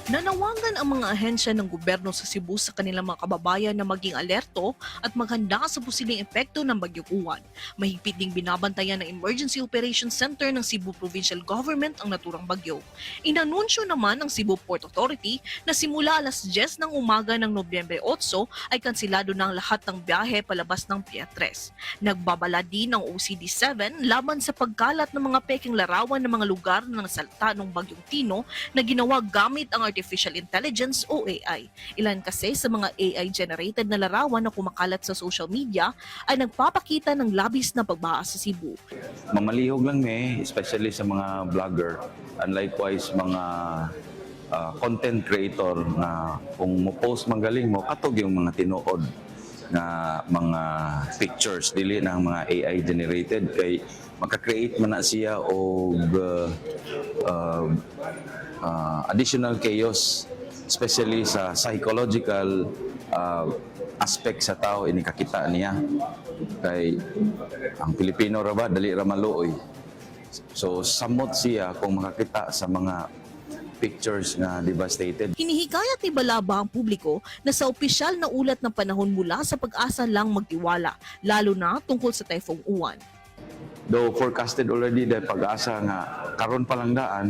Nanawagan ang mga ahensya ng gobyerno sa Cebu sa kanilang mga kababayan na maging alerto at maghanda sa posibleng epekto ng Bagyong Uwan. Mahigpit ding binabantayan ng Emergency Operations Center ng Cebu Provincial Government ang naturang bagyo. Inanunsyo naman ng Cebu Port Authority na simula alas 10 ng umaga ng Nobyembre 8 ay kansilado na ang lahat ng biyahe palabas ng Piatres. Nagbabala din ng OCD-7 laban sa pagkalat ng mga peking larawan ng mga lugar na nasalta ng Bagyong Tino na ginawa gamit ang Artificial Intelligence o AI. Ilan kasi sa mga AI-generated na larawan na kumakalat sa social media ay nagpapakita ng labis na pagbaha sa Cebu. Mamalihog lang especially sa mga vlogger and likewise mga content creator na kung mo-post magaling mo, katog yung mga tinuod na mga pictures, dili ng mga AI generated kay maka-create man na siya og additional chaos, especially sa psychological aspect sa tao inikakita niya. Kay ang Pilipino ra ba dali ra maluoy. So samot siya kung makakita sa mga pictures na devastated. Hinihikayat ni Balaba ang publiko na sa opisyal na ulat ng panahon mula sa Pag-asa lang magtiwala, lalo na tungkol sa Typhoon Uwan. Though forecasted already dahil Pag-asa nga karon pa lang daan,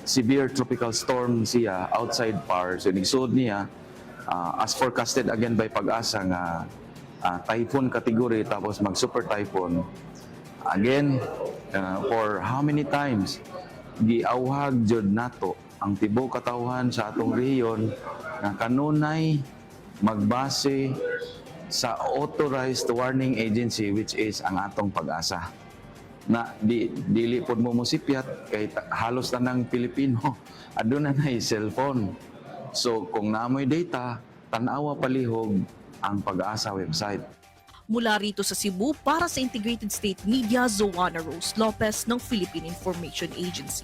severe tropical storm siya outside PAR. So nigsuod niya as forecasted again by Pag-asa nga typhoon category tapos mag super typhoon. Again, for how many times giawhag jud nato ang tibuok katawhan sa atong rehiyon nga kanunay magbase sa authorized warning agency which is ang atong Pag-asa. Na dili pod mo musipyat kay halos tanang Pilipino aduna na cellphone. So kung naamoy data, tan-awa palihog ang Pag-asa website. Mula rito sa Cebu para sa Integrated State Media, Zoana Rose Lopez ng Philippine Information Agency.